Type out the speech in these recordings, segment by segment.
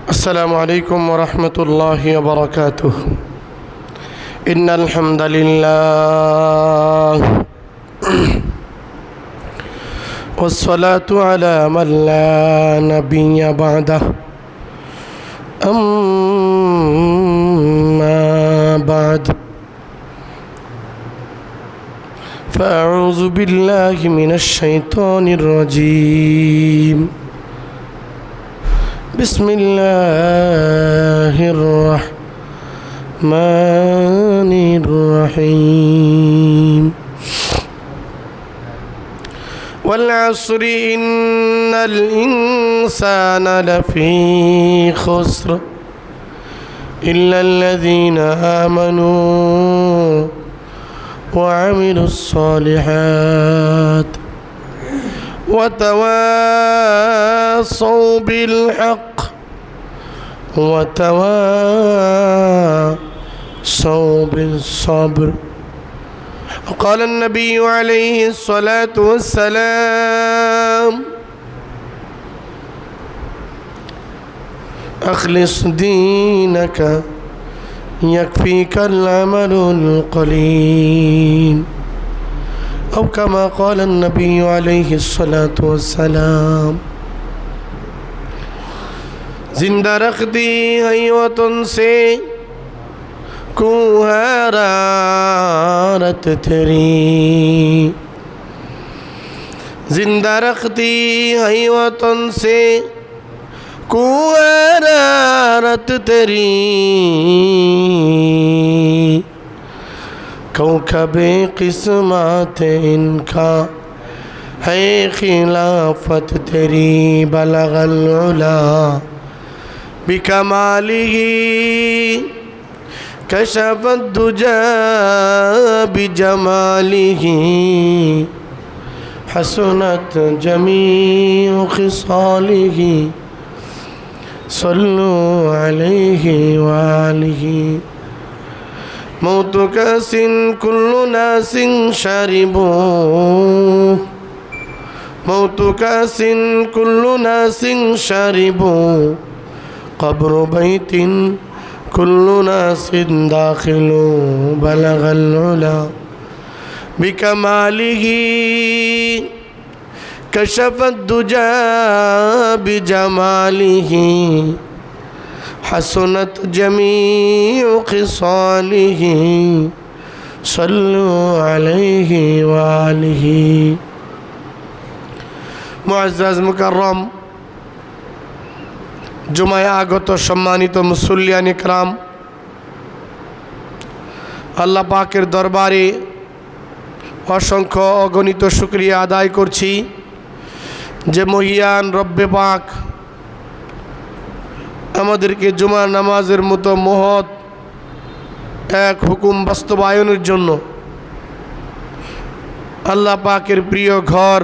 السلام عليكم ورحمة الله وبركاته. إن الحمد لله والصلاة على من لا نبي بعده. أما بعد فأعوذ بالله من الشيطان الرجيم. بسم الله الرحمن الرحيم. والعصر إن الإنسان لفي خسر إلا الذين آمنوا وعملوا الصالحات وتواصوا بالحق وتواصوا بالصبر. قال النبي عليه الصلاة والسلام: أخلص دينك يكفيك العمل القليل، أو كما قال النبي عليه الصلاة والسلام. जिंदा रख दी है वतन से को हरारत तेरी, जिंदा रखती है वतन से को हरारत तेरी, कौकबे किस्मत इनका है खिलाफत तेरी, बलगल उला बिकमालिही कशफत दुजा बिजमालिही, हसनत जमीउ खिसालिही, सल्लु अलैहि वालिही। मौतुका सिन कुल्लु नासिन शरिबू, मौतुका सिन कुल्लु नासिन शरिबू, कब्र बैतिन कुल्लु नासिन दाखिलू, बलगल उला बिकमालिही कशफत दुजा बिजमालिही, हसनत जमीउ खिसालिही, सल्लु अलैहि वालिही। मुअज़्ज़ज़ मुकर्रम जुमाय आगत सम्मानित मुसल्लियान इकराम, আল্লাহ পাকের দরবারে অসংখ্য অগণিত শুকরিয়া আদায় করছি যে মহিয়ান রব্বে পাক আমাদেরকে জুমার নামাজের মতো মহৎ এক হুকুম বাস্তবায়নের জন্য আল্লাহ পাকের প্রিয় ঘর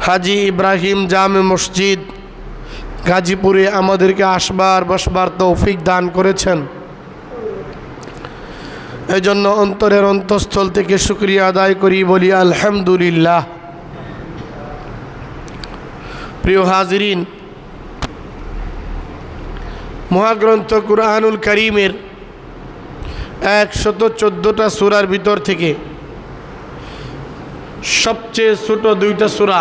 হাজী ইব্রাহিম জামে মসজিদ গাজীপুরে আমাদেরকে আসবার বসবার তৌফিক দান করেছেন। এই জন্য অন্তরের অন্তঃস্থল থেকে শুকরিয়া আদায় করি, বলি আলহামদুলিল্লাহ। প্রিয় হাজিরিন, মহাগ্রন্থ কুরআনুল কারীমের 114টা সূরার ভিতর থেকে সবচেয়ে ছোট দুইটা সূরা,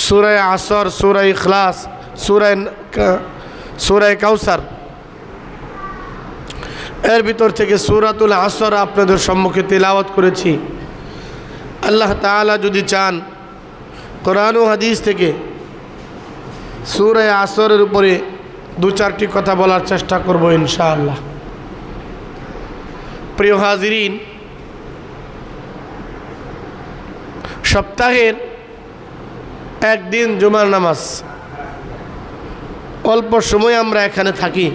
সূরা আসর, সূরা ইখলাস, সূরা কাউসার, এর ভিতর থেকে সূরাতুল আসর আপনাদের সম্মুখে তিলাওয়াত করেছি। আল্লাহ তাআলা যদি চান কোরআন ও হাদিস থেকে সূরা আসরের উপরে দু চারটি কথা বলার চেষ্টা করব ইনশাআল্লাহ। প্রিয় হাজিরিন, সপ্তাহের একদিন জুমার নামাজ, অল্প সময় আমরা এখানে থাকি,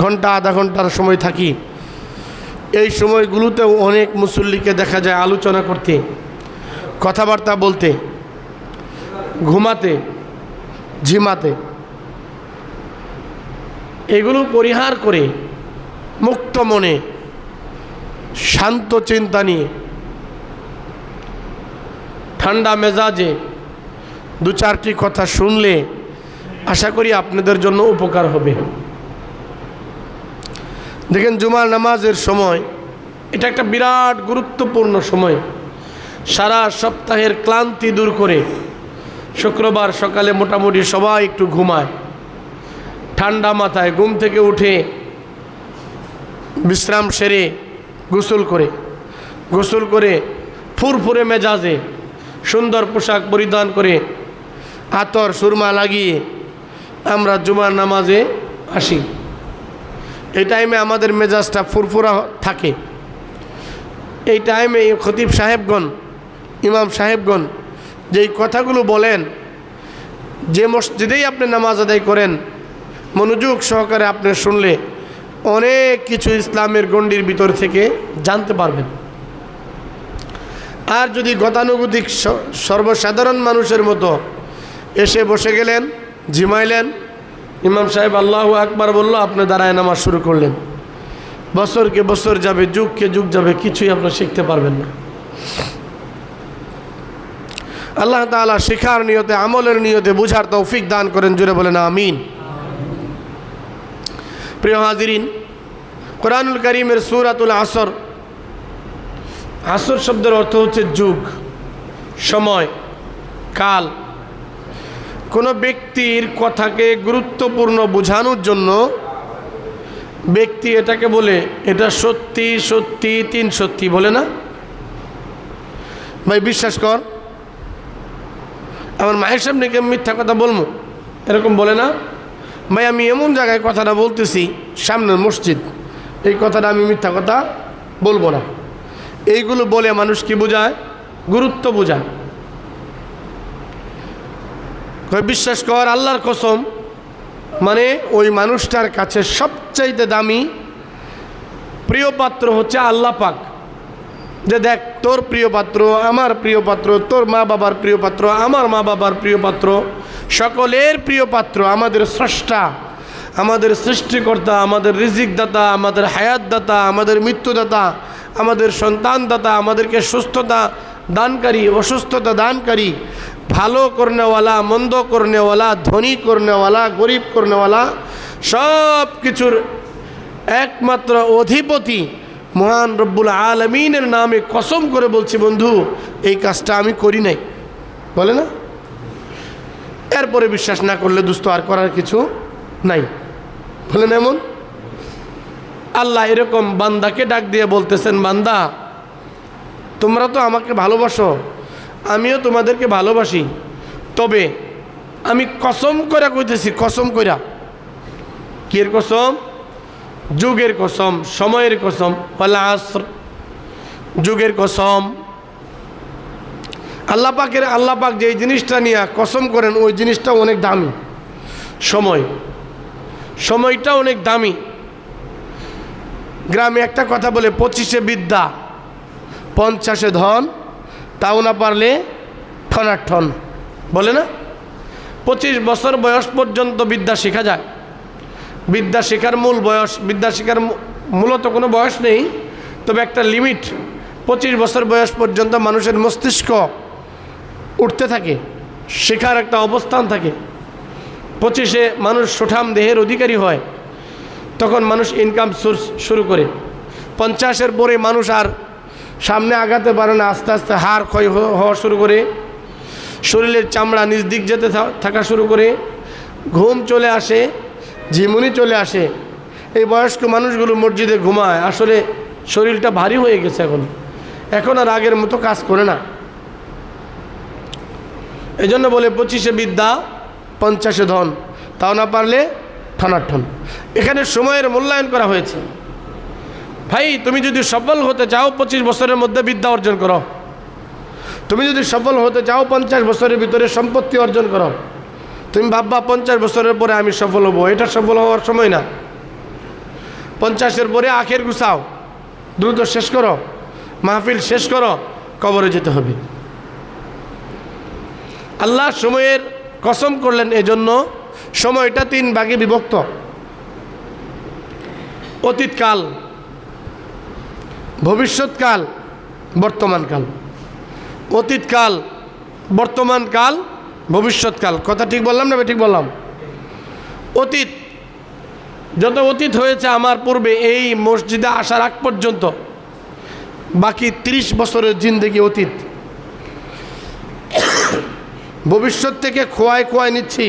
ঘন্টা আধা ঘন্টার সময় থাকি। এই সময়গুলোতেও অনেক মুসল্লিকে দেখা যায় আলোচনা করতে, কথাবার্তা বলতে, ঘুমাতে, ঝিমাতে। এগুলো পরিহার করে মুক্ত মনে শান্ত চিন্তা নিয়ে ঠান্ডা মেজাজে দু চারটি কথা শুনলে আশা করি আপনাদের জন্য উপকার হবে। দেখেন, জুমার নামাজের সময় এটা একটা বিরাট গুরুত্বপূর্ণ সময়। সারা সপ্তাহের ক্লান্তি দূর করে শুক্রবার সকালে মোটামুটি সবাই একটু ঘুমায়, ঠান্ডা মাথায় ঘুম থেকে উঠে বিশ্রাম সেরে গোসল করে ফুরফুরে মেজাজে সুন্দর পোশাক পরিধান করে আতর সুরমা লাগিয়ে আমরা জুমার নামাজে আসি। এই টাইমে আমাদের মেজাজটা ফুরফুরা থাকে। এই টাইমে খতিব সাহেবগণ, ইমাম সাহেবগণ যেই কথাগুলো বলেন, যে মসজিদেই আপনি নামাজ আদায় করেন, মনোযোগ সহকারে আপনি শুনলে অনেক কিছু ইসলামের গণ্ডির ভিতর থেকে জানতে পারবেন। আর যদি গতানুগতিক সর্বসাধারণ মানুষের মতো এসে বসে গেলেন, ঝিমাইলেন, ইমাম সাহেব আল্লাহু আকবার বলল, আপনি দাঁড়ায় নামাজ শুরু করলেন, বছরকে বছর যাবে, যুগকে যুগ যাবে, কিছুই আপনি শিখতে পারবেন না। আল্লাহ তাআলা শেখার নিয়তে, আমলের নিয়তে বুঝার তৌফিক দান করেন। জুড়ে বলেন আমিন। প্রিয় হাজিরিন, কোরআনুল কারীমের সূরাতুল আসর, আসর শব্দের অর্থ হচ্ছে যুগ, সময়, কাল। কোনো ব্যক্তির কথাকে গুরুত্বপূর্ণ বোঝানোর জন্য ব্যক্তি এটাকে বলে, এটা সত্যি সত্যি 3 সত্যি বলে না ভাই, বিশ্বাস কর, আমার মায়ের সামনে কি মিথ্যা কথা বলবো, এরকম বলে না ভাই, আমি এমন জায়গায় কথাটা বলতেছি, সামনের মসজিদ, এই কথাটা আমি মিথ্যা কথা বলবো না। এইগুলো বলে মানুষ কি বোঝায়? গুরুত্ব বোঝায়। বিশ্বাস কর, আল্লাহর কসম, মানে ওই মানুষটার কাছে সবচাইতে দামি প্রিয় পাত্র হচ্ছে আল্লাহ পাক। যে দেখ, তোর প্রিয় পাত্র, আমার প্রিয় পাত্র, তোর মা বাবার প্রিয় পাত্র, আমার মা বাবার প্রিয় পাত্র, সকলের প্রিয় পাত্র আমাদের স্রষ্টা, আমাদের সৃষ্টিকর্তা, আমাদের রিজিক দাতা, আমাদের হায়াত দাতা, আমাদের মৃত্যুদাতা, আমাদের সন্তান দাতা, আমাদেরকে সুস্থতা দানকারী, অসুস্থতা দানকারী, ভালো করনেওয়ালা, মন্দ করনেওয়ালা, ধনী করনেওয়ালা, গরিব করনেওয়ালা, সব কিছুর একমাত্র অধিপতি মহান রব্বুল আলামিনের নামে কসম করে বলছি বন্ধু, এই কাজটা আমি করি নাই, বলে না? এরপরে বিশ্বাস না করলে দোস্ত আর করার কিছু নাই, বলেন এমন? আল্লাহ এরকম বান্দাকে ডাক দিয়ে বলতেছেন, বান্দা তোমরা তো আমাকে ভালোবাসো, আমিও তোমাদেরকে ভালোবাসি, তবে আমি কসম করে কইতেছি, কসম কইরা, কির কসম? যুগের কসম, সময়ের কসম, ওয়াল আসর, যুগের কসম। আল্লাহ পাক যেই জিনিসটা নিয়ে কসম করেন ওই জিনিসটা অনেক দামি। সময়টা অনেক দামি। গ্রামে একটা কথা বলে, 25-এ বিদ্যা 50-এ ধন, তাও না পারলে ঠনাঠন, বলে না? 25 বছর বয়স পর্যন্ত বিদ্যা শেখা যায়। বিদ্যা শেখার মূল বয়স, বিদ্যা শেখার মূলত কোনো বয়স নেই, তবে একটা লিমিট। 25 বছর বয়স পর্যন্ত মানুষের মস্তিষ্ক উঠতে থাকে, শেখার একটা অবস্থান থাকে। 25-এ মানুষ সুঠাম দেহের অধিকারী হয়, তখন মানুষ ইনকাম সোর্স শুরু করে। 50-এর পরে মানুষ আর সামনে আগাতে পারে না, আস্তে আস্তে হাড় ক্ষয় হওয়া শুরু করে, শরীরের চামড়া নিজ দিক যেতে থাকা শুরু করে, ঘুম চলে আসে, ঝিমুনি চলে আসে। এই বয়স্ক মানুষগুলো মসজিদে ঘুমায়, আসলে শরীরটা ভারী হয়ে গেছে, এখন আর আগের মতো কাজ করে না। এই জন্য বলে 25-এ বিদ্যা 50-এ ধন, তাও না পারলে ঠনাঠন। এখানে সময়ের মূল্যায়ন করা হয়েছে। ভাই, তুমি যদি সফল হতে চাও 25 বছরের মধ্যে বিদ্যা অর্জন করো। তুমি যদি সফল হতে চাও 50 বছরের ভিতরে সম্পত্তি অর্জন করো। তুমি ভাববা 50 বছরের পরে আমি সফল হব, এটা সফল হওয়ার সময় না। 50-এর পরে আখের গুছাও, দ্রুত শেষ করো, মাহফিল শেষ করো, কবরে যেতে হবে। আল্লাহ সময়ের কসম করলেন, এজন্য সময়টা 3 ভাগে বিভক্ত। অতীতকাল, ভবিষ্যৎকাল, বর্তমানকাল। অতীতকাল, বর্তমানকাল, ভবিষ্যৎকাল। কথা ঠিক বললাম না? ঠিক বললাম? অতীত যত অতীত হয়েছে আমার পূর্বে এই মসজিদে আসার আগ পর্যন্ত, বাকি 30 বছরের জিন্দেগি অতীত। ভবিষ্যৎ থেকে খোয়ায় খোয়ায় নিচ্ছি,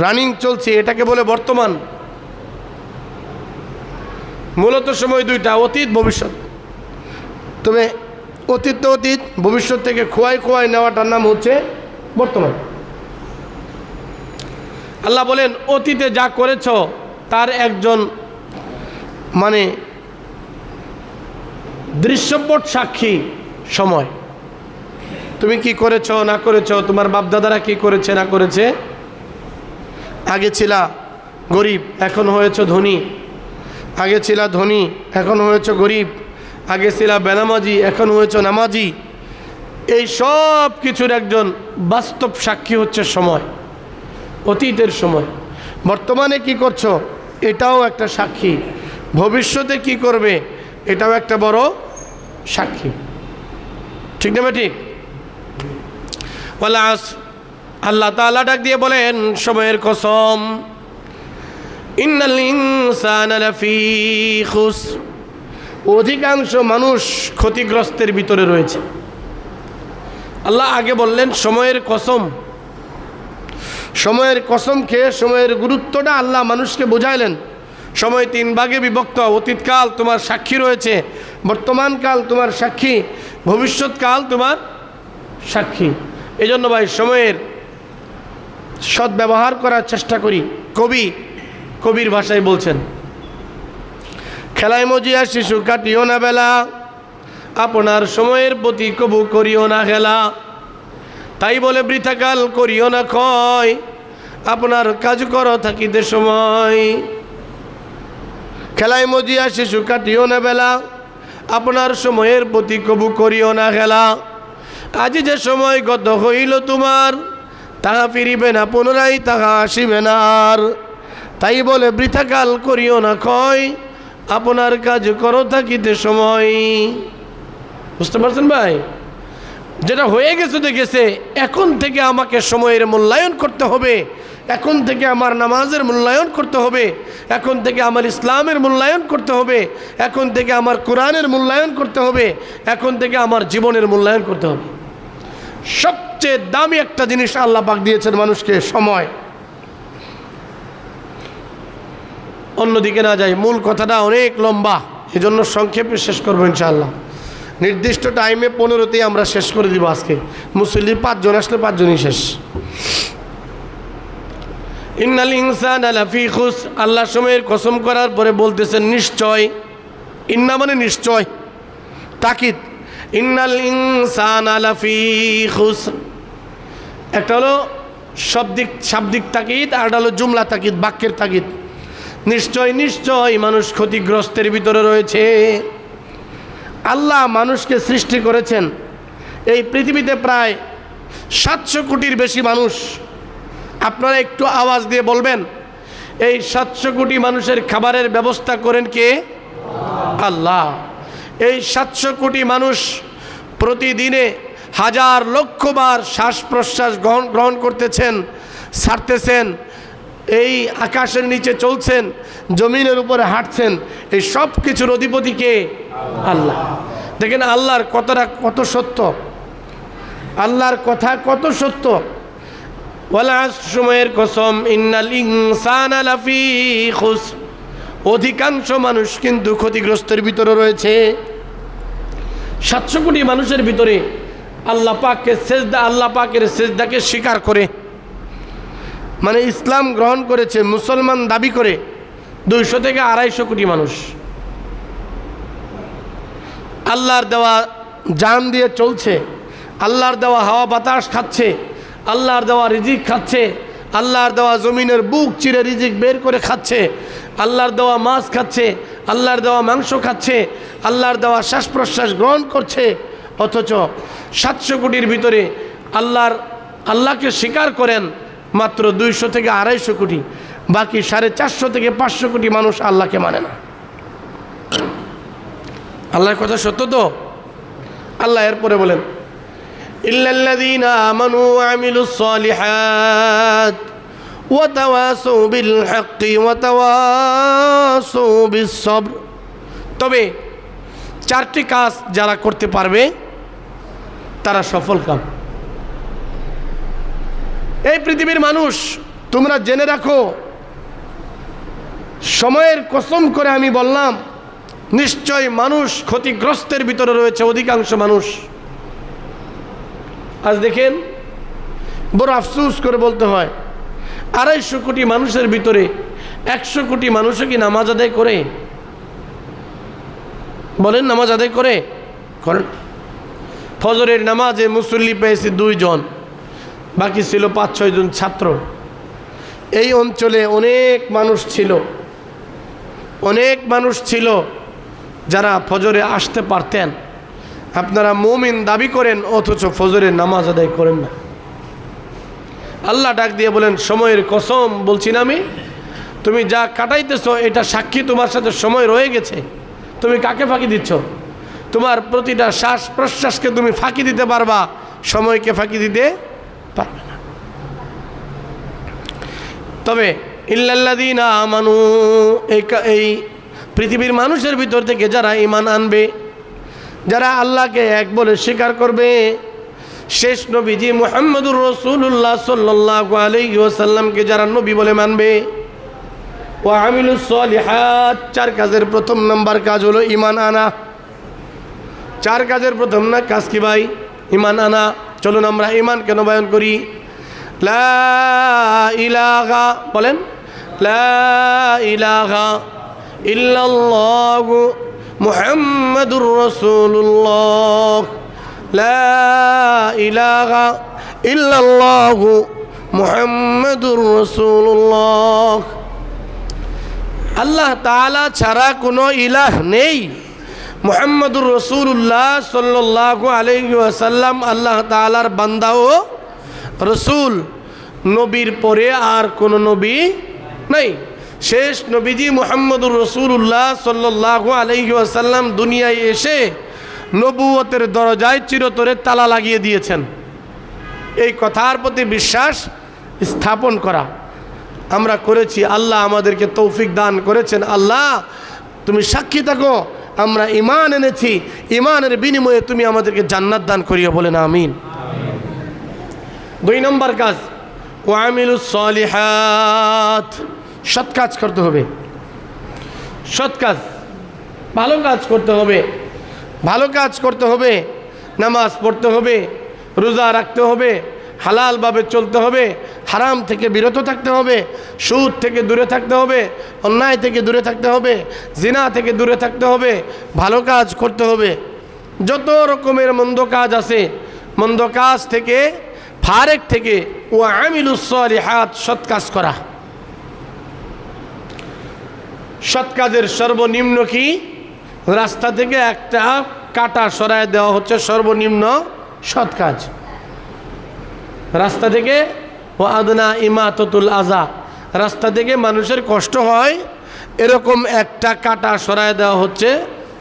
রানিং চলছে, এটাকে বলে বর্তমান। মূলত সময় দুইটা, অতীত ভবিষ্যৎ। তবে অতীত তো অতীত, ভবিষ্যৎ থেকে খোয়ায় খোয়ায় নেওয়াটার নাম হচ্ছে বর্তমান। আল্লাহ বলেন অতীতে যা করেছ তার একজন মানে দৃশ্যপট সাক্ষী সময়। তুমি কি করেছ না করেছ, তোমার বাপদাদারা কি করেছে না করেছে। আগে ছিলা গরিব, এখন হয়েছ ধনী। আগে ছিলা ধনী, এখন হয়েছ গরিব। আগে ছিলা বেনামাজি, এখন হয়েছ নামাজি। এই সব কিছুর একজন বাস্তব সাক্ষী হচ্ছে সময়, অতীতের সময়। বর্তমানে কি করছো এটাও একটা সাক্ষী, ভবিষ্যতে কি করবে এটাও একটা বড় সাক্ষী। ঠিক না ঠিক? ওয়াল আসর, আল্লাহ তাআলা ডাক দিয়ে বলেন সময়ের কসম, ইন্নাল ইনসানা লাফি খুসর, অধিকাংশ মানুষ ক্ষতিগ্রস্তের ভিতরে রয়েছে। আল্লাহ আগে বললেন সময়ের কসম। সময়ের কসম খেয়ে সময়ের গুরুত্বটা আল্লাহ মানুষকে বোঝাইলেন। সময় 3 ভাগে বিভক্ত, অতীতকাল তোমার সাক্ষী রয়েছে, বর্তমানকাল তোমার সাক্ষী, ভবিষ্যৎকাল তোমার সাক্ষী। এই জন্য ভাই সময়ের সদ্ব্যবহার করার চেষ্টা করি। কবির ভাষায় বলছেন, খেলায় মজিয়া শিশু কাটিও না বেলা, আপনার সময়ের প্রতি কবু করিও না খেলা। তাই বলে বৃথাকাল করিও না ক্ষয়, আপনার কাজ করো থাকিতে সময়। খেলায় মজিয়া শিশু কাটিও না বেলা, আপনার সময়ের প্রতি কবু করিও না খেলা। আজি যে সময় গত হইল তোমার, তাহা ফিরিবে না পুনরায়, তাহা আসিবে না আর। তাই বলে বৃথাকাল করিও না ক্ষয়, আপনার কাজ করো থাকিতে সময়। বুঝতে পারছেন ভাই? যেটা হয়ে গেছে তো গেছে, এখন থেকে আমাকে সময়ের মূল্যায়ন করতে হবে। এখন থেকে আমার নামাজের মূল্যায়ন করতে হবে, এখন থেকে আমার ইসলামের মূল্যায়ন করতে হবে, এখন থেকে আমার কোরআনের মূল্যায়ন করতে হবে, এখন থেকে আমার জীবনের মূল্যায়ন করতে হবে। সবচেয়ে দামি একটা জিনিস আল্লাহ পাক দিয়েছেন মানুষকে, সময়। অন্যদিকে না যাই, মূল কথাটা অনেক লম্বা, এজন্য সংক্ষেপে শেষ করবো ইনশাআল্লাহ। নির্দিষ্ট টাইমে 15তেই আমরা শেষ করে দিব আজকে। মুসল্লি 5 জন আসলে 5 জনই শেষ। ইন্নাল ইনসানা লাফি খুসর, আল্লাহ সময়ের কসম করার পরে বলতেছেন নিশ্চয়। ইন্না মানে নিশ্চয়, তাকিদ। ইন্নাল ইনসানা লাফি খুসর, একটা হলো শাব্দিক তাকিদ, আর একটা হলো জুমলা তাকিদ, বাক্যের তাকিদ। নিশ্চয় নিশ্চয় মানুষ ক্ষতিগ্রস্তের ভিতরে রয়েছে। আল্লাহ মানুষকে সৃষ্টি করেছেন, এই পৃথিবীতে প্রায় 700 কোটির বেশি মানুষ। আপনারা একটু আওয়াজ দিয়ে বলবেন, এই 700 কোটি মানুষের খাবারের ব্যবস্থা করেন কে? আল্লাহ। এই 700 কোটি মানুষ প্রতিদিনে হাজার লক্ষ বার শ্বাস প্রশ্বাস গ্রহণ করতেছেন, ছাড়তেছেন, এই আকাশের নিচে চলছেন, জমিনের উপরে হাঁটছেন। এই সব কিছুর অধিপতি কে? আল্লাহ। দেখেন আল্লাহর কথাটা কত সত্য, আল্লাহর কথা কত সত্য। ওয়াল আসর, সময়ের কসম, ইন্নাল ইনসানা লাফি খুসর, অধিকাংশ মানুষ কিন্তু ক্ষতিগ্রস্তের ভিতরে রয়েছে। 700 কোটি মানুষের ভিতরে আল্লাহ পাকের সেজদাকে স্বীকার করে, মানে ইসলাম গ্রহণ করেছে, মুসলমান দাবি করে 200 থেকে 250 কোটি মানুষ। আল্লাহর দেওয়া জান দিয়ে চলছে, আল্লাহর দেওয়া হাওয়া বাতাস খাচ্ছে, আল্লাহর দেওয়া রিজিক খাচ্ছে, আল্লাহর দেওয়া জমিনের বুক চিরে রিজিক বের করে খাচ্ছে, আল্লাহর দেওয়া মাছ খাচ্ছে, আল্লাহর দেওয়া মাংস খাচ্ছে, আল্লাহর দেওয়া শ্বাস প্রশ্বাস গ্রহণ করছে। অথচ 700 কোটির ভিতরে আল্লাহকে স্বীকার করেন মাত্র 200 থেকে 250 কোটি। বাকি 450 থেকে 500 কোটি মানুষ আল্লাহকে মানে না। আল্লাহর কথা সত্য তো? আল্লাহ এরপরে বলেন, ইল্লাল্লাযীনা আমানু ওয়া আমিলুস সালিহাত ওয়াতাওয়াসাউ বিল হাক্কি ওয়াতাওয়াসাউ বিস সবর। তবে চারটি কাজ যারা করতে পারবে তারা সফল কাম। এই পৃথিবীর মানুষ, তোমরা জেনে রাখো, সময়ের কসম করে আমি বললাম, নিশ্চয় মানুষ ক্ষতিগ্রস্তের ভিতরে রয়েছে অধিকাংশ মানুষ। আজ দেখেন, বড় আফসোস করে বলতে হয়, 250 কোটি মানুষের ভিতরে 100 কোটি মানুষও কি নামাজ আদায় করে? বলেন, নামাজ আদায় করে? করেন। ফজরের নামাজে মুসল্লি পেয়েছি 2 জন, বাকি ছিল 5-6 জন ছাত্র। এই অঞ্চলে অনেক মানুষ ছিল যারা ফজরে আসতে পারতেন। আপনারা মুমিন দাবি করেন অথচ ফজরের নামাজ আদায় করেন না। আল্লাহ ডাক দিয়ে বলেন, সময়ের কসম বলছি না আমি, তুমি যা কাটাইতেছো এটা সাক্ষী তোমার সাথে সময় রয়ে গেছে। তুমি কাকে ফাঁকি দিচ্ছ? তোমার প্রতিটা শ্বাস প্রশ্বাসকে তুমি ফাঁকি দিতে পারবা, সময়কে ফাঁকি দিতে পারবে না। তবে ইল্লাল্লাযীনা আমানু, এই পৃথিবীর মানুষের ভিতর থেকে যারা ঈমান আনবে, যারা আল্লাহকে এক বলে স্বীকার করবে, শেষ নবীজি মুহাম্মদুর রাসূলুল্লাহ সাল্লাল্লাহু আলাইহি ওয়াসাল্লামকে যারা নবী বলে মানবে, ওয়া আমিলুস সলিহাত, 4 কাজের প্রথম নাম্বার কাজ হলো ঈমান আনা। 4 কাজের প্রথম না কাজ কি ভাই? ঈমান আনা। চলুন আমরা ঈমান কেন বয়ান করি। লা ইলাহা, বলেন, লা ইলাহা ইল্লাল্লাহু মুহাম্মাদুর রাসূলুল্লাহ, লা ইলাহা ইল্লাল্লাহু মুহাম্মাদুর রাসূলুল্লাহ। আল্লাহ তাআলা ছাড়া কোনো ইলাহ নেই। মুহাম্মাদুর রাসূলুল্লাহ সাল্লাল্লাহু আলাইহি ওয়াসাল্লাম আল্লাহ তাআলার বান্দা ও রসুল। নবীর পরে আর কোনো নবী নাই। শেষ নবীজি মুহাম্মদুর রাসূলুল্লাহ সাল্লাল্লাহু আলাইহি ওয়াসাল্লাম দুনিয়ায় এসে নবুয়তের দরজায় চিরতরে তালা লাগিয়ে দিয়েছেন। এই কথার প্রতি বিশ্বাস স্থাপন করা আমরা করেছি। আল্লাহ আমাদেরকে তৌফিক দান করেছেন। আল্লাহ তুমি সাক্ষী থাকো, আমরা ঈমান এনেছি, ঈমানের বিনিময়ে তুমি আমাদেরকে জান্নাত দান করিও, বলেন আমিন। 2 নম্বর কাজ, ওয়া আমিলুস সলিহাত, সৎ কাজ করতে হবে। সৎ কাজ, ভালো কাজ করতে হবে। ভালো কাজ করতে হবে, নামাজ পড়তে হবে, রোজা রাখতে হবে, হালালভাবে চলতে হবে, হারাম থেকে বিরত থাকতে হবে, সুদ থেকে দূরে থাকতে হবে, অন্যায় থেকে দূরে থাকতে হবে, জিনা থেকে দূরে থাকতে হবে, ভালো কাজ করতে হবে। যত রকমের মন্দ কাজ আছে, মন্দ কাজ থেকে, ফারেক থেকে ওয়া আমিলুস সলিহাত, সৎ কাজ করা। সৎ কাজের সর্বনিম্ন কি? রাস্তা থেকে একটা কাঁটা সরায় দেওয়া হচ্ছে সর্বনিম্ন সৎ কাজ। রাস্তা থেকে ও আদনা ইমাতাতুল আযা, রাস্তা থেকে মানুষের কষ্ট হয় এরকম একটা কাঁটা সরায় দেওয়া হচ্ছে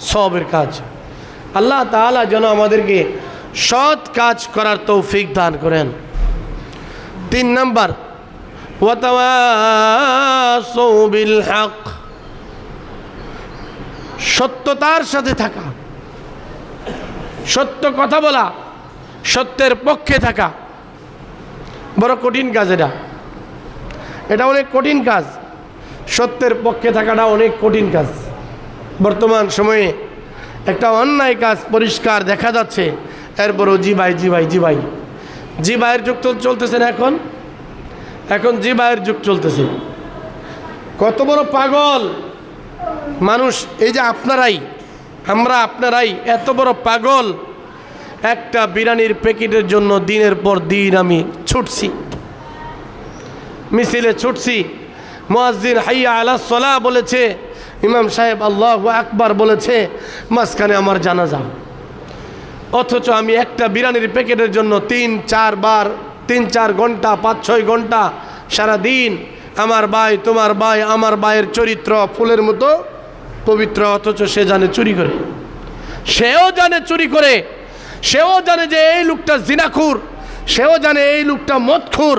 সওয়াবের কাজ। আল্লাহ তাআলা যেন আমাদেরকে সৎ কাজ করার তৌফিক দান করেন। 3 নাম্বার, ওয়া তাওয়াসাউ বিল হক, সত্যতার সাথে থাকা, সত্য কথা বলা, সত্যের পক্ষে থাকা বড় কঠিন কাজ। এটা অনেক কঠিন কাজ। সত্যের পক্ষে থাকাটা অনেক কঠিন কাজ। বর্তমান সময়ে একটা অন্যায় কাজ পরিষ্কার দেখা যাচ্ছে, এরপরও জি ভাই জি ভাই জি ভাই, জি ভাইয়ের যুগ তো চলতেছে না। এখন জি ভাইয়ের যুগ চলতেছে। কত বড় পাগল মানুষ! এই যে আপনারাই এত বড় পাগল। একটা বিরিয়ানির প্যাকেটের জন্য দিনের পর দিন আমি ছুটছি, মিছিলে ছুটছি। মুয়াজ্জিন হাইয়া আলাস সালাহ বলেছে, ইমাম সাহেব আল্লাহু আকবার বলেছে, মাঝখানে আমার জানাজা। অথচ আমি একটা বিরিয়ানির প্যাকেটের জন্য 3-4 ঘন্টা 5-6 ঘন্টা সারা দিন। আমার ভাই, তোমার ভাই, আমার ভাইয়ের চরিত্র ফুলের মতো পবিত্র, অথচ সে জানে চুরি করে। সেও জানে চুরি করে, সেও জানে যে এই লোকটা জিনাখুর, সেও জানে এই লোকটা মদখোর,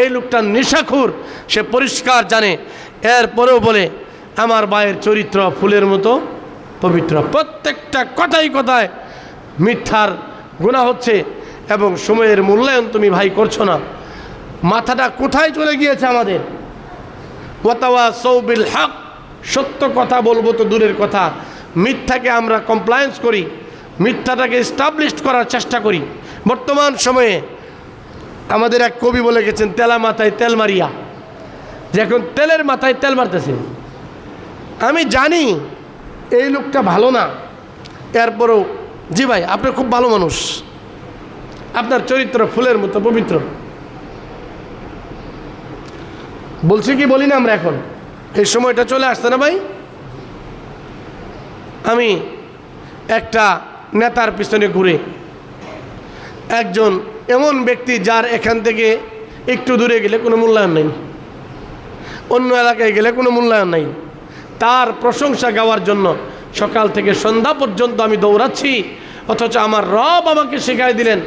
এই লোকটা নেশাখোর, সে পরিষ্কার জানে। এরপরেও বলে আমার ভাইয়ের চরিত্র ফুলের মতো পবিত্র। প্রত্যেকটা কথায় কথায় মিথ্যার গুনাহ হচ্ছে এবং সময়ের মূল্যায়ন তুমি ভাই করছো না। মাথাটা কোথায় চলে গিয়েছে আমাদের? ওয়াতাওয়াসাউ বিল হক, সত্য কথা বলবো তো দূরের কথা, মিথ্যাকে আমরা কমপ্লায়েন্স করি, মিথ্যাটাকে এস্টাবলিশ করার চেষ্টা করি। বর্তমান সময়ে আমাদের এক কবি বলে গেছেন, তেলা মাথায় তেল মারিয়া, যে এখন তেলের মাথায় তেল মারতেছে। আমি জানি এই লোকটা ভালো না, এরপরও জি ভাই আপনি খুব ভালো মানুষ, আপনার চরিত্র ফুলের মতো পবিত্র। বলছি কি বলি না আমরা? এখন এই সময়টা চলে আসছে না ভাই? আমি একটা নেতার পিছনে ঘুরে, একজন এমন ব্যক্তি যার এখান থেকে একটু দূরে গেলে কোনো মূল্যায়ন নেই, অন্য এলাকায় গেলে কোনো মূল্যায়ন নেই, তার প্রশংসা গাওয়ার জন্য সকাল থেকে সন্ধ্যা পর্যন্ত আমি দৌড়াচ্ছি। অথচ আমার রব আমাকে শেখায় দিলেন,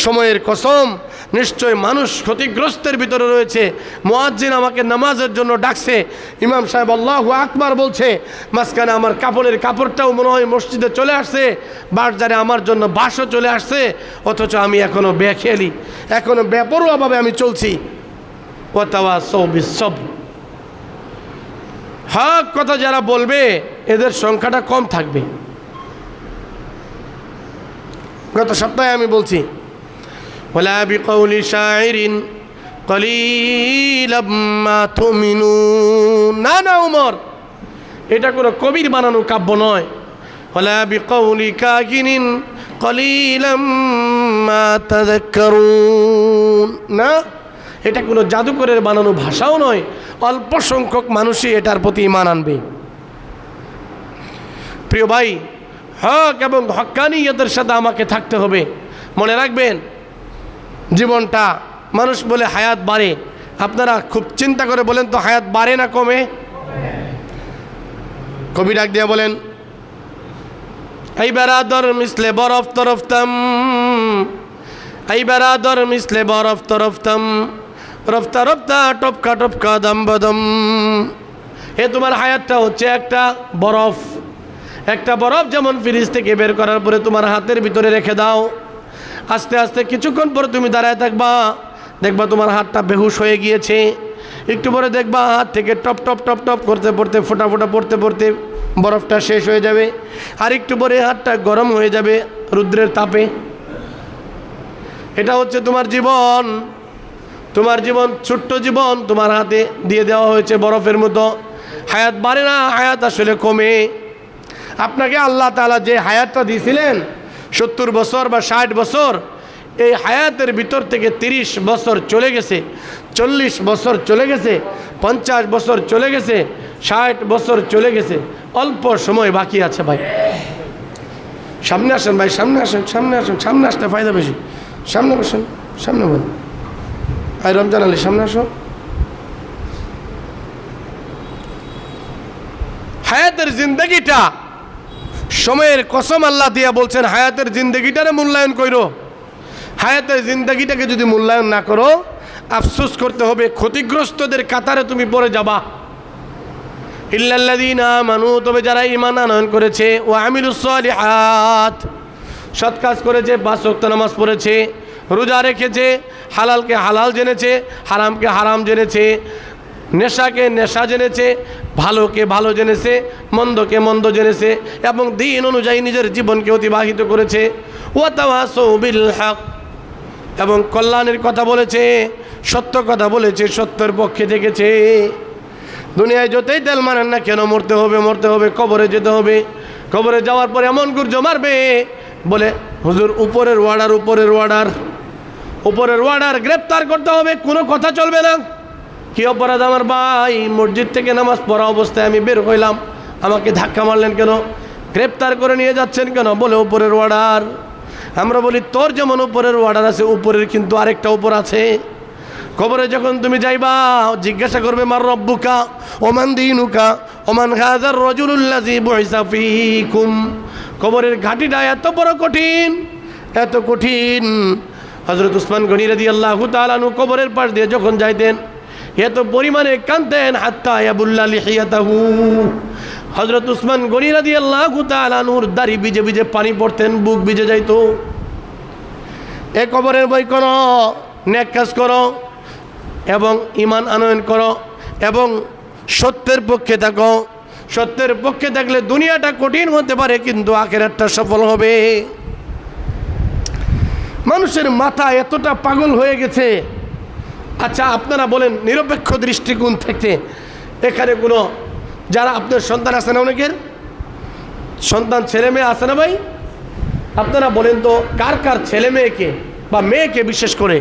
সময়ের কসম, নিশ্চয় মানুষ ক্ষতিগ্রস্তের ভিতরে রয়েছে। মুয়াজ্জিন আমাকে নামাজের জন্য ডাকছে, ইমাম সাহেব আল্লাহু আকবার বলছে, মাঝখানে আমার কাপড়ের কাপড়টাও মনে হয় মসজিদে চলে আসছে, বাজারে আমার জন্য বাসও চলে আসছে, অথচ আমি এখনও বেখেয়ালি, এখনও বেপরোয়াভাবে আমি চলছি। ওয়াতাওয়াসাউ বিস-সবর, হক কথা যারা বলবে এদের সংখ্যাটা কম থাকবে। গত সপ্তাহে আমি বলছি, ওয়ালা বিকাউলি শাইরিন কলিলাম মা তুমিনুন, না না উমর, এটা কোনো কবির বানানো কাব্য নয়। ওয়ালা বিকাউলি কাহিনিন কলিলাম মা তাযাক্কারুন, না, এটা কোনো জাদুকরের বানানো ভাষাও নয়। অল্প সংখ্যক মানুষই এটার প্রতি ঈমান আনবে। প্রিয় ভাই, হক এবং হক্কানিয়তের সাথে আমাকে থাকতে হবে। মনে রাখবেন, জীবনটা, মানুষ বলে হায়াত বাড়ে, আপনারা খুব চিন্তা করে বলেন তো হায়াত বাড়ে না কমে? কবি ডাক দিয়ে বলেন, এই বেরাদর মিসলে বরফ তরফতম, এই বেরাদর মিসলে বরফ তরফতম, রফতা রফতা টপকা টপকা দম বদম। এ তোমার হায়াতটা হচ্ছে একটা বরফ, একটা বরফ যেমন ফ্রিজ থেকে বের করার পরে তোমার হাতের ভিতরে রেখে দাও, আস্তে আস্তে কিছুক্ষণ পরে তুমি দাঁড়ায় থাকবা, দেখবা তোমার হাতটা বেহুশ হয়ে গিয়েছে, একটু পরে দেখবা হাত থেকে টপ টপ টপ টপ করতে পড়তে, ফোটা ফোটা পড়তে পড়তে বরফটা শেষ হয়ে যাবে, আর একটু পরে হাতটা গরম হয়ে যাবে রৌদ্রের তাপে। এটা হচ্ছে তোমার জীবন। তোমার জীবন, ছোট্ট জীবন, তোমার হাতে দিয়ে দেওয়া হয়েছে বরফের মতো। হায়াত বাড়ে না, হায়াত আসলে কমে। আপনাকে আল্লাহ তাআলা যে হায়াতটা দিয়েছিলেন 70 বছর বা 60 বছর, এই হায়াতের ভিতর থেকে 30 বছর চলে গেছে, 40 বছর চলে গেছে, 50 বছর চলে গেছে, 60 বছর চলে গেছে, অল্প সময় বাকি আছে ভাই। সামনে আসেন ভাই, সামনে আসেন, সামনে আসেন, সামনে আসতে ফায়দা বেশি। সামনে বসেন, সামনে বলেন, আই রমজান আলী সামনে আসো। হায়াতের জিন্দগিটা, সময়ের কসম আল্লাহ দিয়া বলছেন, হায়াতের জিন্দগিটারে মূল্যায়ন করো। হায়াতের জিন্দগিটাকে যদি মূল্যায়ন না করো, আফসোস করতে হবে, ক্ষতিগ্রস্তদের কাতারে তুমি পড়ে যাবা। ইল্লাল্লাযীনা আমানু, তবে যারা ঈমান আনয়ন করেছে, ওয়া আমিলুস সালিহাত, সৎ কাজ করেছে, 5 ওয়াক্ত নামাজ পড়েছে, রোজা রেখেছে, হালালকে হালাল জেনেছে, হারামকে হারাম জেনেছে, নেশাকে নেশা জেনেছে, ভালোকে ভালো জেনেছে, মন্দকে মন্দ জেনেছে, এবং দিন অনুযায়ী নিজের জীবনকে অতিবাহিত করেছে। ওয়াতাওয়াসাউ বিল হক, এবং কল্যাণের কথা বলেছে, সত্য কথা বলেছে, সত্যের পক্ষে থেকেছে। দুনিয়ায় যতই তেল মারেন না কেন, মরতে হবে, মরতে হবে, কবরে যেতে হবে। কবরে যাওয়ার পরে এমন গুর্জ মারবে, বলে হুজুর উপরের ওয়ার্ডার, উপরের ওয়ার্ডার, উপরের ওয়ার্ডার, গ্রেপ্তার করতে হবে, কোনো কথা চলবে না। কি অপরাধ আমার ভাই? মসজিদ থেকে নামাজ পড়া অবস্থায় আমি বের হইলাম, আমাকে ধাক্কা মারলেন কেন? গ্রেপ্তার করে নিয়ে যাচ্ছেন কেন? বলে উপরের ওয়ার্ডার। আমরা বলি তোর যেমন উপরের ওয়ার্ডার আছে, উপরের কিন্তু আরেকটা উপর আছে। কবরে যখন তুমি যাইবা, জিজ্ঞাসা করবে মার রব্বুকা ওমান দীনুকা ওমান হাযার রাজুলুল্লাযী বুইসা ফীকুম। কবরের ঘাটিটা এত বড় কঠিন, এত কঠিন। হযরত উসমান গনি রাদিয়াল্লাহু তাআলা আনহু কবরের পাশ দিয়ে যখন যাইতেন এত পরিমাণে কাঁদতেন হাত্তা ইয়াবুল্লা লিহিয়াতাহু। হযরত উসমান গনি রাদিয়াল্লাহু তাআলা আনহুর দাড়ি ভিজে ভিজে পানি পড়তেন, বুক ভিজে যাইতো। এ কবরের বই করো, নেক কাজ করো এবং ঈমান আনয়ন করো এবং সত্যের পক্ষে থাকো। সত্যের পক্ষে থাকলে দুনিয়াটা কঠিন হতে পারে কিন্তু আখিরাতটা সফল হবে। মানুষের মাথা এতটা পাগল হয়ে গেছে। আচ্ছা আপনারা বলেন নিরপেক্ষ দৃষ্টিকোণ থেকে এখানে কোনো যারা আপনার সন্তান আছে না, অনেকের সন্তান ছেলে মেয়ে আছে না ভাই, আপনারা বলেন তো কার কার ছেলে মেয়েকে বা মেয়েকে বিশেষ করে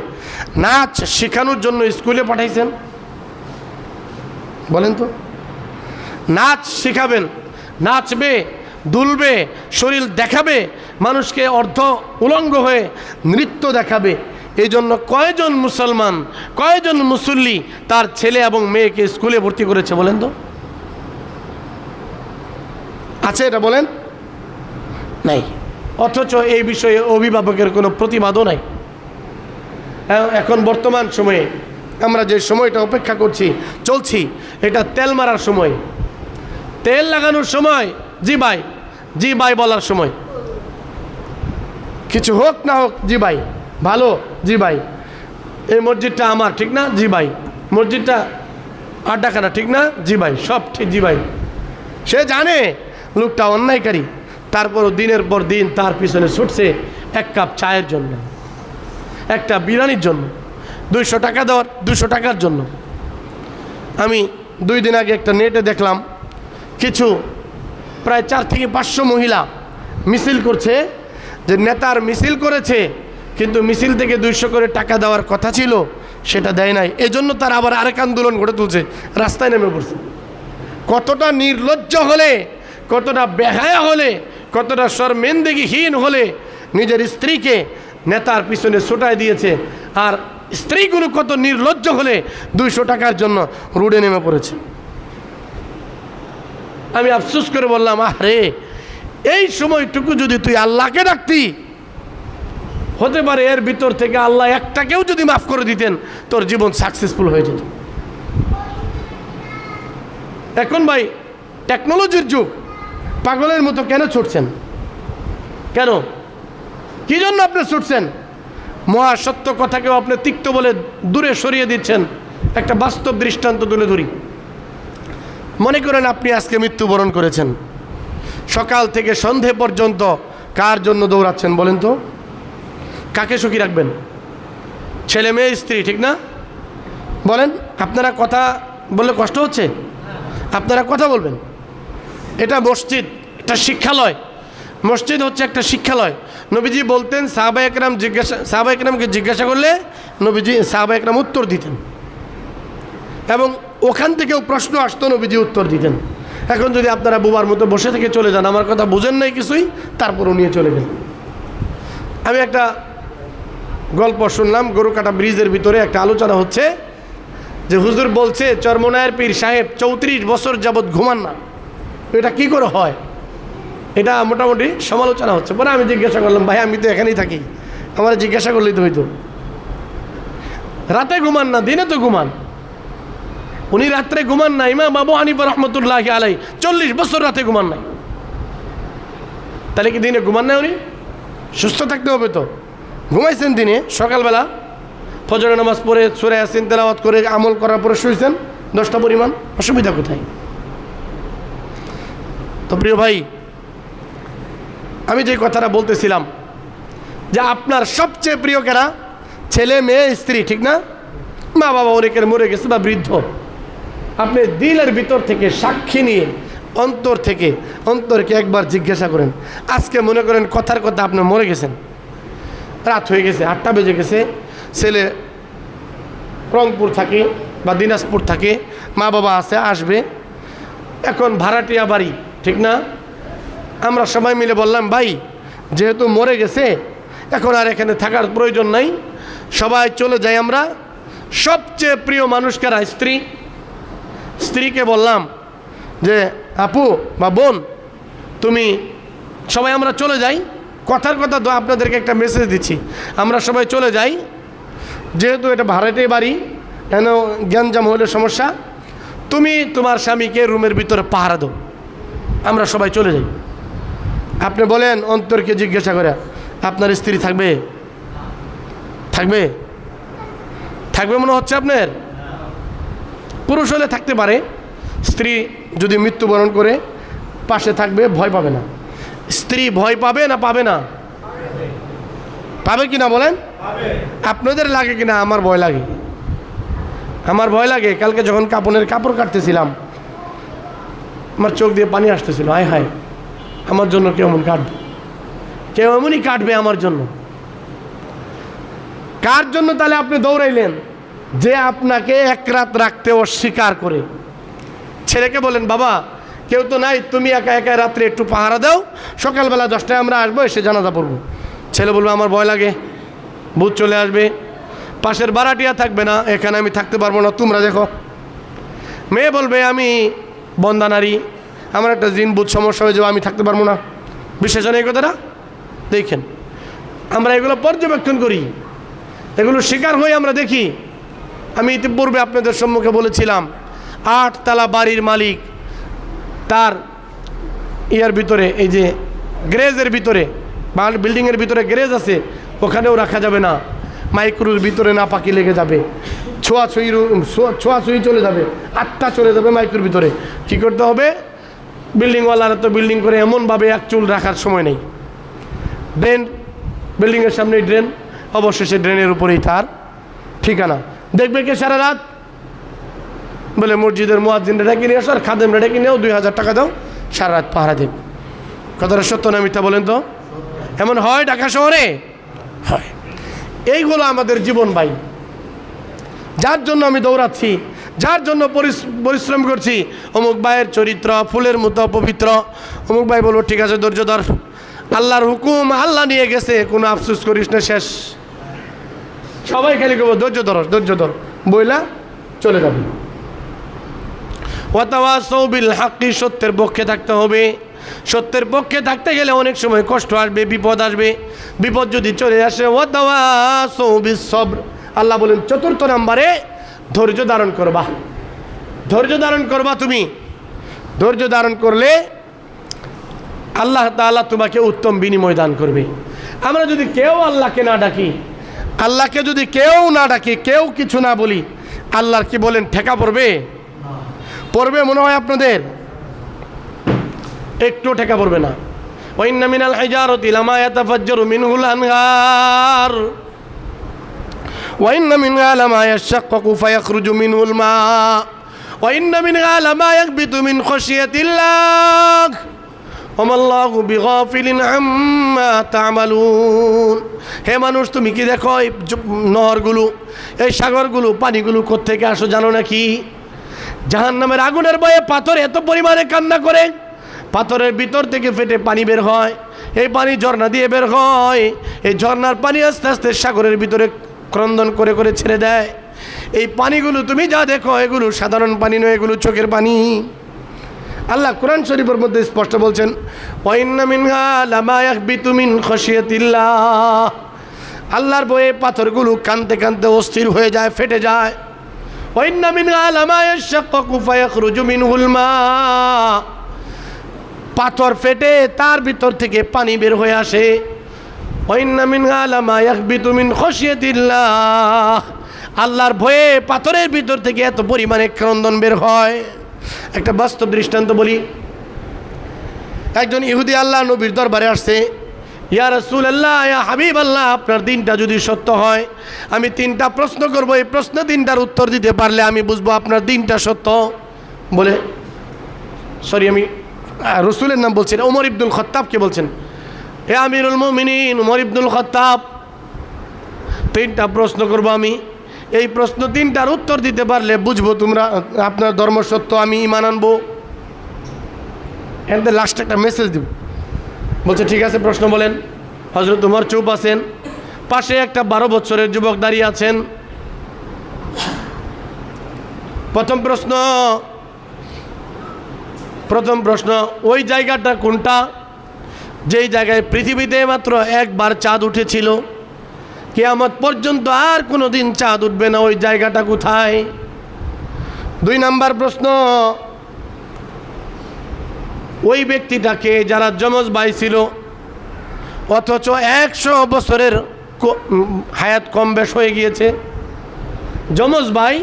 নাচ শেখানোর জন্য স্কুলে পাঠাইছেন? বলেন তো। নাচ শেখাবেন, নাচবে, দুলবে, শরীর দেখাবে, মানুষকে অর্ধ উলঙ্গ হয়ে নৃত্য দেখাবে। এই জন্য কয়জন মুসলমান, কয়জন মুসল্লি তার ছেলে এবং মেয়েকে স্কুলে ভর্তি করেছে বলেন তো? আছে এটা বলেন? নাই। অথচ এই বিষয়ে অভিভাবকের কোনো প্রতিবাদও নাই। এখন বর্তমান সময়ে আমরা যে সময়টা অপেক্ষা করছি চলছি, এটা তেল মারার সময়, তেল লাগানোর সময়, জি ভাই, জি ভাই বলার সময়। কিছু হোক না হোক জি ভাই, ভালো জি ভাই, এই মসজিদটা আমার ঠিক না জি ভাই, মসজিদটা আড্ডাখানা ঠিক না জি ভাই, সব ঠিক জি ভাই। সে জানে লোকটা অন্যায়কারী, তারপরও দিনের পর দিন তার পিছনে ছুটছে এক কাপ চায়ের জন্য, একটা বিরিয়ানির জন্য, 200 টাকা দেওয়ার, 200 টাকার জন্য। আমি 2 দিন আগে একটা নেটে দেখলাম কিছু প্রায় 4 থেকে 500 মহিলা মিছিল করছে, যে নেতার মিছিল করেছে কিন্তু মিছিল থেকে 200 করে টাকা দেওয়ার কথা ছিল সেটা দেয় নাই। এজন্য তার আবার আরেক আন্দোলন গড়ে তুলছে, রাস্তায় নেমে পড়ছে। কতটা নির্লজ্জ হলে, কতটা বেহায়া হলে, কতটা শর্মিন্দগিহীন হলে নিজের স্ত্রীকে নেতার পিছনে ছোটায় দিয়েছে, আর স্ত্রীগুলো কত নির্লজ্জ হলে 200 টাকার জন্য রোডে নেমে পড়েছে। আমি আফসোস করে বললাম, আরে এই সময়টুকু যদি তুই আল্লাহকে ডাকতি, হতে পারে এর ভিতর থেকে আল্লাহ একটাকেও যদি মাফ করে দিতেন তোর জীবন সাকসেসফুল হয়ে যেত। এখন ভাই টেকনোলজির যুগ, পাগলের মতো কেন ছুটছেন? কেন, কি জন্য আপনি ছুটছেন? মহাসত্য কথাকেও আপনি তিক্ত বলে দূরে সরিয়ে দিচ্ছেন। একটা বাস্তব দৃষ্টান্ত তুলে ধরি। মনে করেন আপনি আজকে মৃত্যুবরণ করেছেন, সকাল থেকে সন্ধে পর্যন্ত কার জন্য দৌড়াচ্ছেন বলেন তো? কাকে সুখী রাখবেন? ছেলে মেয়ে স্ত্রী ঠিক না? বলেন। আপনারা কথা বললে কষ্ট হচ্ছে? আপনারা কথা বলবেন। এটা মসজিদ, এটা শিক্ষালয়। মসজিদ হচ্ছে একটা শিক্ষালয়। নবীজি বলতেন সাহাবা একরামকে জিজ্ঞাসা করলে নবীজি সাহাবা একরাম উত্তর দিতেন, এবং ওখান থেকেও প্রশ্ন আসতো, নবীজি উত্তর দিতেন। এখন যদি আপনারা বুবার মতো বসে থেকে চলে যান, আমার কথা বুঝেন নাই কিছুই, তারপরও নিয়ে চলে গেলেন। আমি একটা গল্প শুনলাম, গরুকাটা ব্রিজের ভিতরে একটা আলোচনা হচ্ছে যে হুজুর বলছে চরমনায়ের পীর সাহেব 34 বছর যাবৎ ঘুমান না, এটা কি করে হয়? এটা মোটামুটি সমালোচনা হচ্ছে। পরে আমি জিজ্ঞাসা করলাম, ভাই আমি তো এখানেই থাকি, আমার জিজ্ঞাসা করলেই তো হইতো। রাতে ঘুমান না, দিনে তো ঘুমান। উনি রাত্রে ঘুমান না। ইমাম আবু হানিফা রহমতুল্লাহি আলাইহি 40 বছর রাতে ঘুমান নাই। তাহলে কি দিনে ঘুমান নাই? উনি সুস্থ থাকতে হবে তো। ঘুমাইছেন দিনে, সকালবেলা ফজরের নামাজ পড়ে সূরা ইয়াসিন তেলাওয়াত করে আমল করার পরে শুয়েছেন 10টা পরিমাণ, অসুবিধা কোথায়? তো প্রিয় ভাই, আমি যে কথাটা বলতেছিলাম যে আপনার সবচেয়ে প্রিয় কারা? ছেলে মেয়ে স্ত্রী ঠিক না? মা বাবা অনেকের মরে গেছে বা বৃদ্ধ। আপনি দিলের ভিতর থেকে সাক্ষী নিয়ে অন্তরকে একবার জিজ্ঞাসা করেন। আজকে মনে করেন কথার কথা আপনি মরে গেছেন, রাত হয়ে গেছে, 8টা বেজে গেছে, ছেলে রংপুর থাকে বা দিনাজপুর থাকে, মা বাবা আছে, আসবে, এখন ভাড়াটিয়া বাড়ি ঠিক না? আমরা সবাই মিলে বললাম, ভাই যেহেতু মরে গেছে এখন আর এখানে থাকার প্রয়োজন নাই, সবাই চলে যাই আমরা। সবচেয়ে প্রিয় মানুষ কারা? স্ত্রীকে বললাম যে আপু বা বোন, তুমি, সবাই আমরা চলে যাই, কথার কথা তো আপনাদেরকে একটা মেসেজ দিচ্ছি, আমরা সবাই চলে যাই, যেহেতু এটা ভাড়াটে বাড়ি, কেন গ্যাঞ্জাম হলে সমস্যা, তুমি তোমার স্বামীকে রুমের ভিতরে পাহারা দাও, আমরা সবাই চলে যাই। আপনি বলেন অন্তরকে জিজ্ঞাসা করে, আপনার স্ত্রী থাকবে? থাকবে? থাকবে মনে হচ্ছে আপনার? পুরুষ হলে থাকতে পারে, স্ত্রী যদি মৃত্যুবরণ করে পাশে থাকবে, ভয় পাবে না। স্ত্রী ভয় পাবে না পাবে না? পাবে কি না বলেন? আপনাদের লাগে কিনা? আমার ভয় লাগে, আমার ভয় লাগে। কালকে যখন কাপড় কাটতেছিলাম, আমার চোখ দিয়ে পানি আসতেছিল, হায় হায় আমার জন্য কেউ এমন কাটবে, কেউ এমনই কাটবে আমার জন্য। কার জন্য তাহলে আপনি দৌড়াইলেন? যে আপনাকে এক রাত রাখতে অস্বীকার করে। ছেলেকে বলেন, বাবা কেউ তো নাই, তুমি একা একা রাত্রে একটু পাহারা দাও, সকালবেলা 10টায় আমরা আসবো, এসে জানাজা পড়বো। ছেলে বলবে আমার ভয় লাগে, ভূত চলে আসবে, পাশের বারাটিয়া থাকবে না, এখানে আমি থাকতে পারবো না, তোমরা দেখো। মেয়ে বলবে আমি বন্দা নারী, আমার একটা জিন ভূত সমস্যা হয়ে যাবে, আমি থাকতে পারবো না। বিশ্বাস হয় এই কথাটা? দেখেন, আমরা এগুলো পর্যবেক্ষণ করি, এগুলো শিকার হয়ে আমরা দেখি। আমি ইতিপূর্বে আপনাদের সম্মুখে বলেছিলাম, 8 তলা বাড়ির মালিক, তার ইয়ার ভিতরে, এই যে গ্যারেজের ভিতরে, বিল্ডিংয়ের ভিতরে গ্যারেজ আছে, ওখানেও রাখা যাবে না, মাইক্রোর ভিতরে না পাকি লেগে যাবে, ছোঁয়াছুঁই চলে যাবে, আত্মা চলে যাবে মাইক্রোর ভিতরে। কী করতে হবে? বিল্ডিংওয়ালারা তো বিল্ডিং করে এমনভাবে এক চুল রাখার সময় নেই। ড্রেন, বিল্ডিংয়ের সামনেই ড্রেন, অবশেষে ড্রেনের উপরেই তার ঠিকানা। দেখবে কে সারা রাত? বলে মসজিদের মুয়াজ্জিনরা ডেকে নিয়ে আসো, আর খাদেমরা ডেকে নিয়েও 2000 টাকা দাও, সারা রাত পাহারা দেব। কথাটা সত্য না মিথ্যা বলেন তো? এমন হয় ঢাকা শহরে? হয়। এইগুলো আমাদের জীবন ভাই, যার জন্য আমি দৌড়াচ্ছি, যার জন্য পরিশ্রম করছি। অমুক ভাইয়ের চরিত্র ফুলের মতো পবিত্র, অমুক ভাই বলবো ঠিক আছে ধৈর্য ধর, আল্লাহর হুকুম আল্লাহ নিয়ে গেছে, কোনো আফসোস করিস না, শেষ। সবাই খালি করবো ধৈর্য ধর বইলা চলে যাবে। ওয়াতাওয়াসাউ বিল হাক্কি, সত্যের পক্ষে থাকতে হবে। সত্যের পক্ষে থাকতে গেলে অনেক সময় কষ্ট আসবে, বিপদ আসবে। বিপদ যদি চলে আসে, ওয়াতাওয়াসাউ বিস সবর, আল্লাহ বলেন 4র্থ নম্বরে ধৈর্য ধারণ করবা। ধৈর্য ধারণ করবা তুমি। ধৈর্য ধারণ করলে আল্লাহ তাআলা তোমাকে উত্তম বিনিময় দান করবে। আমরা যদি কেউ আল্লাহকে না ডাকি, আল্লাহকে যদি কেউ না ডাকি, কেউ কিছু না বলি, আল্লাহর কি বলেন ঠেকা পড়বে? পড়বে মনে হয় আপনাদের? একটু ঠেকা পড়বে না। ওয়া ইন্না মিনাল হিজারাতি লামা ইয়াতাফাজ্জারু মিনহুল আনহার ওয়া ইন্না মিনহা লামা ইয়াশাক্কাকু ফায়াখরুজু মিনহুল মা ওয়া ইন্না মিনহা লামা ইয়াকবিতু মিন খাশিয়াতিল্লাহ ওয়া মাল্লাহু বিগাফিলিন আম্মা তা'মালুন। হে মানুষ, তুমি কি দেখো এই নহরগুলো, এই সাগরগুলো, পানিগুলো কোত্থেকে আসো জানো নাকি? জাহান্নামের আগুনের ভয়ে পাথর এত পরিমাণে কান্না করে, পাথরের ভিতর থেকে ফেটে পানি বের হয়। এই পানি ঝর্ণা দিয়ে বের হয়, এই ঝর্ণার পানি আস্তে আস্তে সাগরের ভিতরে ক্রন্দন করে করে ছেড়ে দেয়। এই পানিগুলো তুমি যা দেখো, এগুলো সাধারণ পানি নয়, এগুলো চোখের পানি। আল্লাহ কোরআন শরীফের মধ্যে স্পষ্ট বলছেন, ওয়া ইন্না মিনহা লামা ইয়াহবিতু মিন খাশিয়াতিল্লাহ, আল্লাহর ভয়ে পাথরগুলো কাঁদতে কাঁদতে অস্থির হয়ে যায়, ফেটে যায়। ওয়া ইন্না মিনহা লামা ইয়াশাক্কাকু ফায়াখরুজু মিনহুল মা, পাথর ফেটে তার ভিতর থেকে পানি বের হয়ে আসে। ওয়া ইন্না মিনহা লামা ইয়াহবিতু মিন খাশিয়াতিল্লাহ, আল্লাহর ভয়ে পাথরের ভিতর থেকে এত পরিমাণে ক্রন্দন বের হয়। একটা বাস্তব দৃষ্টান্ত বলি। একজন ইহুদি আল্লাহ নবীর দরবারে আসছে, ইয়া রাসূলুল্লাহ, ইয়া হাবিবাল্লাহ, আপনার দিনটা যদি সত্য হয়, আমি 3টা প্রশ্ন করব, এই প্রশ্ন 3টার উত্তর দিতে পারলে আমি বুঝবো আপনার দিনটা সত্য। বলে সরি, আমি রসুলের নাম বলছেন, ওমর ইবনুল খাত্তাবকে বলছেন, হে আমিরুল মুমিনিন ওমর ইবনুল খাত্তাব, 3টা প্রশ্ন করব আমি, এই প্রশ্ন 3টার উত্তর দিতে পারলে বুঝবো তোমরা আপনার ধর্ম সত্য, আমি ঈমান আনবো। এখানে লাস্ট একটা মেসেজ দিব। বলছে ঠিক আছে, প্রশ্ন বলেন। হযরত ওমর চুপ আছেন, পাশে একটা 12 বছরের যুবক দাঁড়িয়ে আছেন। প্রথম প্রশ্ন, ওই জায়গাটা কোনটা? যেই জায়গায় পৃথিবীতে মাত্র একবার চাঁদ উঠেছিল, কিয়ামত পর্যন্ত আর কোনো দিন চাঁদ উঠবে না, ওই জায়গাটা কোথায়? 2 নাম্বার প্রশ্ন, ওই ব্যক্তিটাকে যারা যমজ ভাই ছিল, অথচ 100 বছরের হায়াত কম বেশ হয়ে গিয়েছে। যমজ ভাই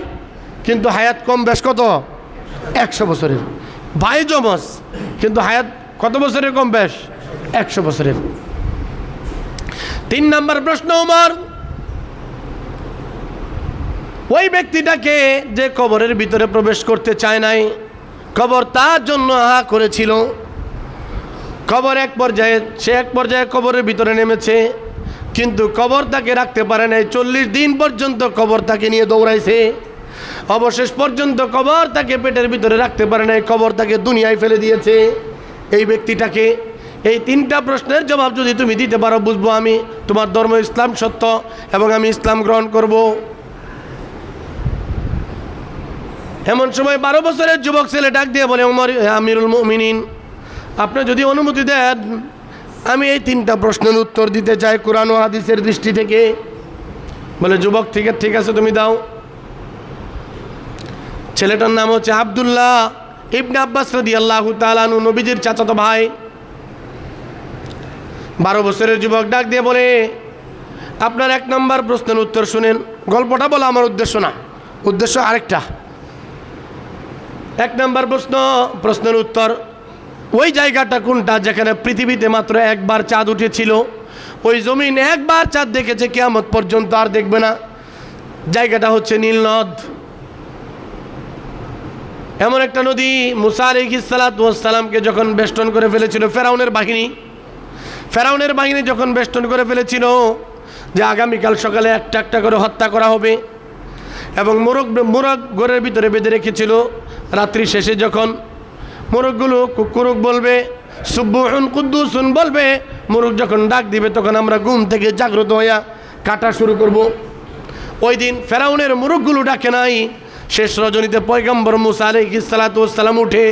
কিন্তু হায়াত কম বেশ কত? 100 বছরের। ভাই যমজ কিন্তু হায়াত কত বছরের কম বেশ? 100 বছরের। 3 নাম্বার প্রশ্ন, ওমর ওই ব্যক্তিটাকে যে কবরের ভিতরে প্রবেশ করতে চায় নাই, কবর তার জন্য হা করেছিল। কবর এক পর্যায়ে কবরের ভিতরে নেমেছে, কিন্তু কবর তাকে রাখতে পারে নাই। 40 দিন পর্যন্ত কবর তাকে নিয়ে দৌড়াইছে। অবশেষ পর্যন্ত কবর তাকে পেটের ভিতরে রাখতে পারে নাই, কবর তাকে দুনিয়ায় ফেলে দিয়েছে। এই ব্যক্তিটাকে, এই 3টা প্রশ্নের জবাব যদি তুমি দিতে পারো, বুঝবো আমি তোমার ধর্ম ইসলাম সত্য এবং আমি ইসলাম গ্রহণ করব। এমন সময় 12 বছরের যুবক ছেলে ডাক দিয়ে বলে, ওমর আমিরুল মুমিনিন, আপনি যদি অনুমতি দেন আমি এই 3টা প্রশ্নের উত্তর দিতে চাই কোরআন ও হাদিসের দৃষ্টি থেকে। বলে, যুবক ঠিক আছে তুমি দাও। ছেলেটার নাম হচ্ছে আব্দুল্লাহ ইবনে আব্বাস রাদিয়াল্লাহু তাআলা আনহু, নবীজির চাচাতো ভাই। 12 বছরের যুবক ডাক দিয়ে বলে, আপনার 1 নম্বর প্রশ্নের উত্তর শুনেন। গল্পটা বলা আমার উদ্দেশ্য না, উদ্দেশ্য আরেকটা। 1 নম্বর প্রশ্নের উত্তর, ওই জায়গাটা কোনটা যেখানে পৃথিবীতে মাত্র একবার চাঁদ উঠেছিল? ওই জমিন একবার চাঁদ দেখেছে, কিয়ামত পর্যন্ত আর দেখবে না। জায়গাটা হচ্ছে নীলনদ। এমন একটা নদী মুসা আলাইহিস সালাতু ওয়াস সালামকে যখন বেষ্টন করে ফেলেছিল ফেরাউনের বাহিনী যখন বেষ্টন করে ফেলেছিল যে আগামীকাল সকালে একটা করে হত্যা করা হবে, এবং মোরগ ঘরের ভিতরে বেঁধে রেখেছিল। রাত্রি শেষে যখন মোরগগুলো কুকুরুক বলবে, সুবহুন কুদ্দুসুন বলবে, মোরগ যখন ডাক দিবে, তখন আমরা ঘুম থেকে জাগ্রত হইয়া কাটা শুরু করব। ওই দিন ফেরাউনের মোরগগুলো ডাকে নাই। শেষ রজনীতে পয়গম্বর মুসা আলাইহিস সালাতু ওয়াস সালাম উঠে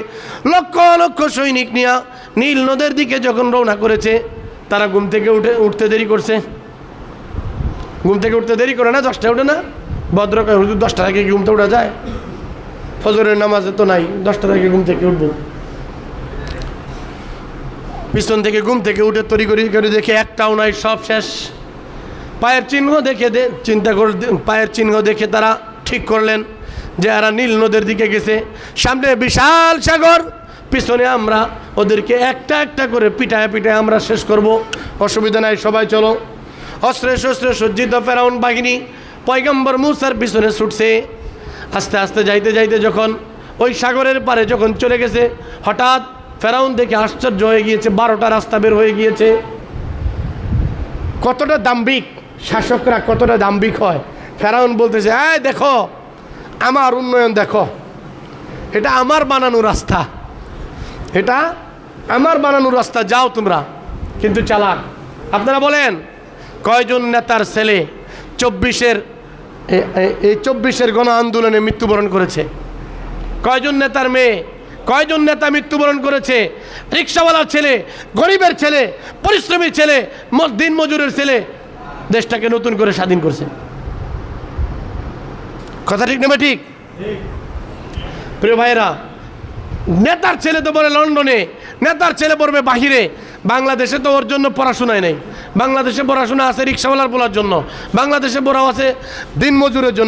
লক্ষ লক্ষ সৈনিক নিয়ে নীল নদের দিকে যখন রওনা করেছে, তারা ঘুম থেকে উঠতে দেরি করছে। ঘুম থেকে উঠতে দেরি করে না, 10টায় উঠে না? ভদ্রকায় হুজুর 10টার আগে ঘুম থেকে উঠা যায়? ফজরের নামাজে তো নাই 10টার আগে ঘুম থেকে উঠবো। পিছন থেকে ঘুম থেকে উঠে তরি করে দেখে একটাও নাই, সব শেষ। পায়ের চিহ্ন দেখে তারা ঠিক করলেন যে এরা নীল নদের দিকে গেছে। সামনে বিশাল সাগর, পিছনে আমরা ওদেরকে একটা করে পিটায় আমরা শেষ করব। অসুবিধা নাই, সবাই চলো। অস্ত্রে শস্ত্রে সজ্জিত ফেরাউন বাহিনী পয়গম্বর মুসার পিছনে ছুটছে। আস্তে আস্তে যাইতে যখন ওই সাগরের পারে যখন চলে গেছে, হঠাৎ ফেরাউন দেখে আশ্চর্য হয়ে গিয়েছে। 12টা রাস্তা বের হয়ে গিয়েছে। কতটা দাম্ভিক শাসকরা, কতটা দাম্ভিক হয়। ফেরাউন বলতেছে, এই দেখো আমার উন্নয়ন, দেখো এটা আমার বানানো রাস্তা, এটা আমার বানানো রাস্তা, যাও তোমরা। কিন্তু চালাক। আপনারা বলেন কয়জন নেতার ছেলে 24-এর গণ আন্দোলনে মৃত্যুবরণ করেছে? কয়জন নেতার মেয়ে, কয়জন নেতা মৃত্যুবরণ করেছে? রিক্সাওয়ালার ছেলে, গরিবের ছেলে, পরিশ্রমী ছেলে, দিন মজুরের ছেলে দেশটাকে নতুন করে স্বাধীন করছে। কথা ঠিক না ঠিক? প্রিয় ভাইয়েরা, নেতার ছেলে তো পড়ে লন্ডনে, নেতার ছেলে পড়বে বাহিরে। বাংলাদেশে তো ওর জন্য পড়াশোনায় নেই। বাংলাদেশে পড়াশোনা আছে রিক্সাওয়ালার বলার জন্য, বাংলাদেশে পড়াও আছে দিন মজুরের জন্য।